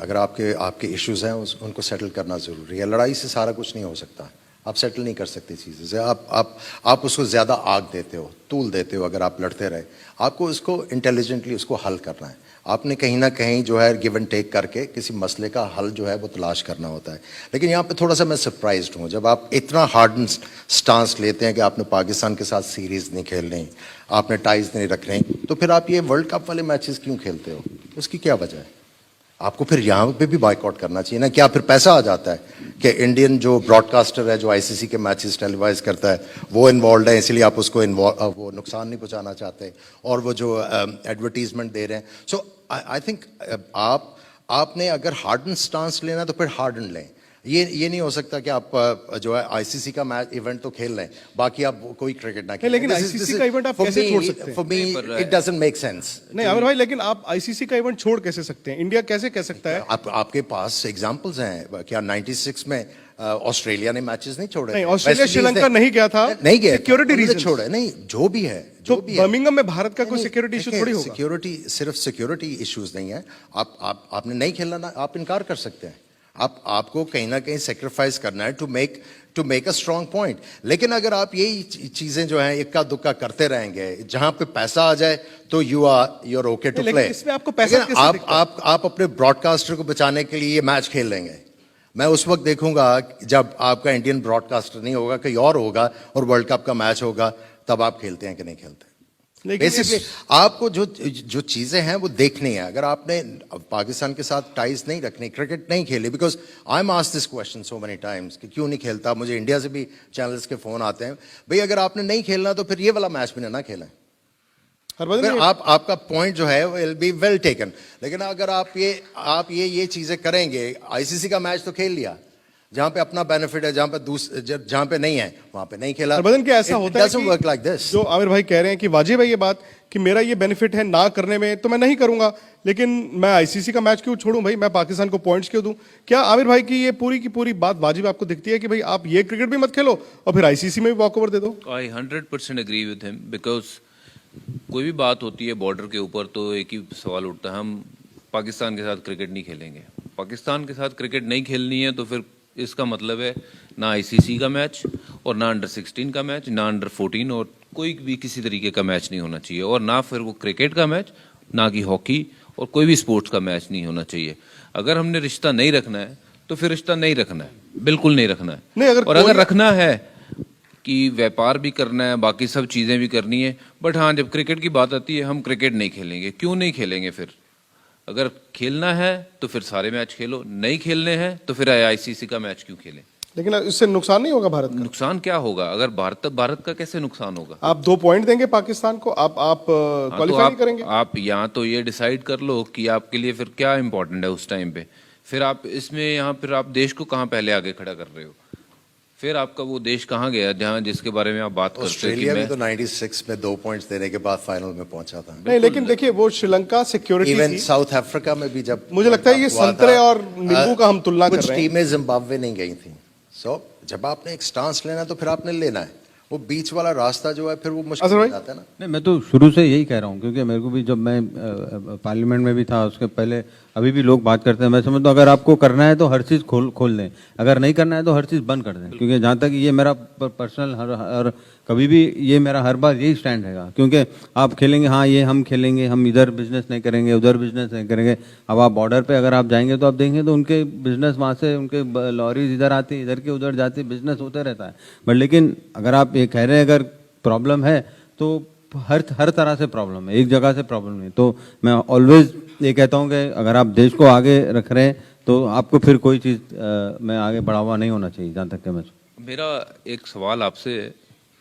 अगर आपके आपके इश्यूज़ हैं उनको सेटल करना ज़रूरी है। लड़ाई से सारा कुछ नहीं हो सकता, आप सेटल नहीं कर सकते चीज़ें से। आप उसको ज़्यादा आग देते हो, तूल देते हो। अगर आप लड़ते रहे, आपको उसको इंटेलिजेंटली उसको हल करना है। आपने कहीं ना कहीं जो है गिव एंड टेक करके किसी मसले का हल जो है वो तलाश करना होता है। लेकिन यहाँ पे थोड़ा सा मैं सरप्राइज्ड हूँ जब आप इतना हार्ड स्टांस लेते हैं कि आपने पाकिस्तान के साथ सीरीज़ नहीं खेलनी, आपने टाइज नहीं रखने, तो फिर आप ये वर्ल्ड कप वाले मैचेस क्यों खेलते हो? उसकी क्या वजह है? आपको फिर यहाँ पे भी बायकॉट करना चाहिए ना। क्या फिर पैसा आ जाता है कि इंडियन जो ब्रॉडकास्टर है जो आईसीसी के मैचेस टेलीवाइज करता है वो इन्वॉल्व है, इसलिए आप उसको वो नुकसान नहीं पहुँचाना चाहते, और वो जो एडवर्टीजमेंट दे रहे हैं। सो आई थिंक आपने अगर हार्डन स्टांस लेना तो फिर हार्डन लें। ये नहीं हो सकता कि आप जो है आईसीसी का मैच इवेंट तो खेल रहे हैं, बाकी आप कोई क्रिकेट ना खेलें। लेकिन आईसीसी का इवेंट आप कैसे छोड़ सकते हैं? For me it doesn't make sense. नहीं आमिर भाई, लेकिन आप आईसीसी का इवेंट छोड़ कैसे सकते हैं? इंडिया कैसे कह सकता है? आपके पास एग्जांपल्स हैं क्या? 96 में ऑस्ट्रेलिया ने मैचेस नहीं छोड़े। नहीं, ऑस्ट्रेलिया श्रीलंका नहीं गया था, नहीं गया, सिक्योरिटी रीजन छोड़े नहीं। जो भी है, जो भी बर्मिंघम में भारत का कोई सिक्योरिटी इशू थोड़ी होगा। सिक्योरिटी सिर्फ सिक्योरिटी इश्यूज नहीं है। आपने नहीं खेलना ना, आप इनकार कर सकते हैं। आपको कहीं ना कहीं सेक्रीफाइस करना है to make a strong point. लेकिन अगर आप यही चीजें जो हैं इक्का दुक्का करते रहेंगे, जहां पे पैसा आ जाए तो यूर ओके टू प्ले। इसमें आपको पैसा आप अपने ब्रॉडकास्टर को बचाने के लिए ये मैच खेल लेंगे। मैं उस वक्त देखूंगा जब आपका इंडियन ब्रॉडकास्टर नहीं होगा, कोई और होगा और वर्ल्ड कप का मैच होगा, तब आप खेलते हैं कि नहीं खेलते। बेसिकली आपको जो चीजें हैं वो देखनी है। अगर आपने पाकिस्तान के साथ टाइज नहीं रखनी, क्रिकेट नहीं खेली, because I am asked this question so many times कि क्यों नहीं खेलता। मुझे इंडिया से भी चैनल्स के फोन आते हैं, भाई अगर आपने नहीं खेलना तो फिर ये वाला मैच भी ना खेलें। आपका पॉइंट जो है विल बी वेल टेकन। लेकिन अगर आप ये चीजें करेंगे, आईसीसी का मैच तो खेल लिया, जहां पे अपना बेनिफिट है, जहां पे नहीं है वहां पे नहीं खेला। हरभजन क्या ऐसा होता है कि वर्क लाइक दिस। जो आमिर भाई कह रहे हैं कि वाजिब है ये बात कि मेरा ये बेनिफिट है ना करने में, तो मैं नहीं करूंगा, लेकिन मैं आईसीसी का मैच क्यों छोड़ूं भाई, मैं पाकिस्तान को पॉइंट्स क्यों दूं? क्या आमिर भाई की ये पूरी की पूरी बात वाजिब आपको दिखती है कि भाई आप ये क्रिकेट भी मत खेलो और फिर आईसीसी में भी वॉक ओवर दे दो? आई 100% एग्री विद हिम, बिकॉज कोई भी बात होती है बॉर्डर के ऊपर तो एक ही सवाल उठता है, हम पाकिस्तान के साथ क्रिकेट नहीं खेलेंगे। पाकिस्तान के साथ क्रिकेट नहीं खेलनी है तो फिर इसका मतलब है ना आईसीसी का मैच और ना अंडर 16 का मैच, ना अंडर 14 और कोई भी किसी तरीके का मैच नहीं होना चाहिए, और ना फिर वो क्रिकेट का मैच, ना कि हॉकी और कोई भी स्पोर्ट्स का मैच नहीं होना चाहिए। अगर हमने रिश्ता नहीं रखना है तो फिर रिश्ता नहीं रखना है, बिल्कुल नहीं रखना है। नहीं, अगर रखना है कि व्यापार भी करना है, बाकी सब चीज़ें भी करनी है, बट हाँ जब क्रिकेट की बात आती है हम क्रिकेट नहीं खेलेंगे। क्यों नहीं खेलेंगे? फिर अगर खेलना है तो फिर सारे मैच खेलो, नहीं खेलने हैं तो फिर आईसीसी का मैच क्यों खेलें? लेकिन इससे नुकसान नहीं होगा भारत का? नुकसान क्या होगा? अगर भारत का कैसे नुकसान होगा? आप 2 पॉइंट देंगे पाकिस्तान को, आप क्वालिफाई तो करेंगे? आप यहाँ तो ये डिसाइड कर लो कि आपके लिए फिर क्या इंपॉर्टेंट है उस टाइम पे। फिर आप इसमें यहाँ फिर आप देश को कहाँ पहले आगे खड़ा कर रहे हो? फिर आपका वो देश कहाँ गया जहाँ जिसके बारे में आप बात करते हैं? ऑस्ट्रेलिया में तो 96 में 2 पॉइंट्स देने के बाद फाइनल में पहुंचा था। नहीं, लेकिन देखिए वो Sri Lanka security even south Africa में भी जब मुझे लगता है ये संतरे और नींबू का हम तुलना कर रहे हैं। कुछ टीमें जिम्बाब्वे नहीं गई थी। सो जब आपने एक स्टांस लेना तो फिर आपने लेना है। वो बीच वाला रास्ता जो है फिर वो मुश्किल हो जाता है ना। नहीं, मैं तो शुरू से यही कह रहा हूँ, क्योंकि मेरे को भी जब मैं पार्लियामेंट में भी था उसके पहले, अभी भी लोग बात करते हैं, मैं समझता हूँ अगर आपको करना है तो हर चीज़ खोल दें, अगर नहीं करना है तो हर चीज़ बंद कर दें। क्योंकि जहाँ तक ये मेरा पर्सनल हर कभी भी ये मेरा हर बार यही स्टैंड रहेगा। क्योंकि आप खेलेंगे, हाँ ये हम खेलेंगे, हम इधर बिजनेस नहीं करेंगे, उधर बिजनेस नहीं करेंगे। अब आप बॉर्डर पे अगर आप जाएंगे तो आप देखेंगे तो उनके बिजनेस वहाँ से, उनके लॉरीज इधर आती, इधर के उधर जाती, बिजनेस होते रहता है। बट लेकिन अगर आप ये कह रहे हैं अगर प्रॉब्लम है तो हर तरह से प्रॉब्लम है, एक जगह से प्रॉब्लम नहीं। तो मैं ऑलवेज ये कहता हूँ कि अगर आप देश को आगे रख रहे हैं तो आपको फिर कोई चीज़ में आगे बढ़ावा नहीं होना चाहिए। जहाँ तक मैं मेरा एक सवाल आपसे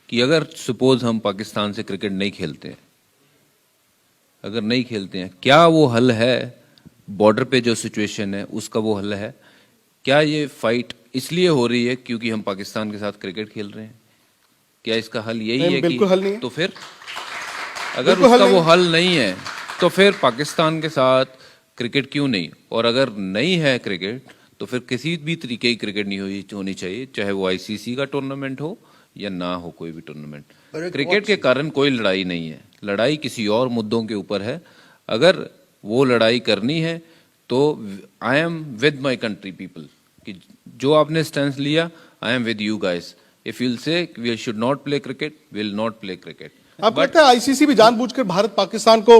कि अगर सपोज हम पाकिस्तान से क्रिकेट नहीं खेलते हैं, अगर नहीं खेलते हैं, क्या वो हल है? बॉर्डर पे जो सिचुएशन है उसका वो हल है? क्या ये फाइट इसलिए हो रही है क्योंकि हम पाकिस्तान के साथ क्रिकेट खेल रहे हैं? क्या इसका हल यही है? बिल्कुल हल नहीं है। तो फिर अगर उसका वो हल नहीं है तो फिर पाकिस्तान के साथ क्रिकेट क्यों नहीं? और अगर नहीं है क्रिकेट तो फिर किसी भी तरीके की क्रिकेट नहीं होनी चाहिए, चाहे वो आईसीसी का टूर्नामेंट हो या ना हो कोई भी टूर्नामेंट। क्रिकेट के कारण कोई लड़ाई नहीं है, लड़ाई किसी और मुद्दों के ऊपर है। अगर वो लड़ाई करनी है तो I am with my country people कि जो आपने स्टैंड लिया, I am with you guys. If you will say we should not play cricket, we will not play cricket. आपको लगता है आईसीसी भी जानबूझकर भारत पाकिस्तान को,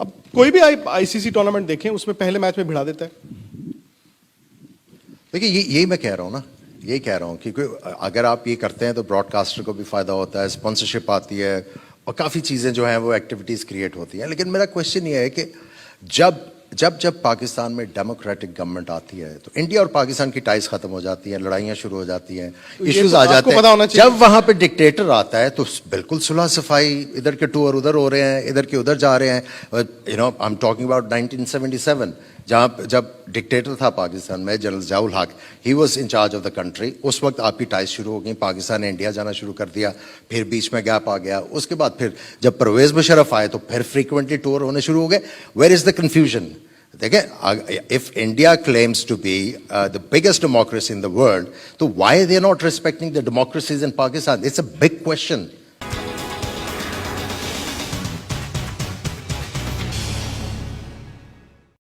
अब कोई भी आईसीसी टूर्नामेंट देखें उसमें पहले मैच में भिड़ा देता है? देखिए यही मैं कह रहा हूँ ना, यही कह रहा हूँ क्योंकि अगर आप ये करते हैं तो ब्रॉडकास्टर को भी फायदा होता है, स्पॉन्सरशिप आती है और काफ़ी चीज़ें जो हैं वो एक्टिविटीज़ क्रिएट होती हैं. लेकिन मेरा क्वेश्चन ये है कि जब पाकिस्तान में डेमोक्रेटिक गवर्नमेंट आती है तो इंडिया और पाकिस्तान की टाइज खत्म हो जाती हैं, लड़ाइयाँ शुरू हो जाती हैं, इश्यूज तो आ आपको जाते पता होना हैं. चाहिए. जब वहाँ पे डिक्टेटर आता है तो बिल्कुल सुलह सफाई, इधर के टूर उधर हो रहे हैं, इधर के उधर जा रहे हैं. You know I am talking about 1977 जब डिक्टेटर था पाकिस्तान में जनरल ज़ियाउल हक, he was in charge of the country. उस वक्त आपकी टाइज शुरू हो गई, पाकिस्तान ने इंडिया जाना शुरू कर दिया, फिर बीच में गैप आ गया. उसके बाद फिर जब परवेज़ मुशर्रफ आए तो फिर फ्रीक्वेंटली टूर होने शुरू हो गए. Where is the confusion? देखिए, if India claims to be the biggest democracy in the world, तो why they are not respecting the democracies in Pakistan? It's a big question.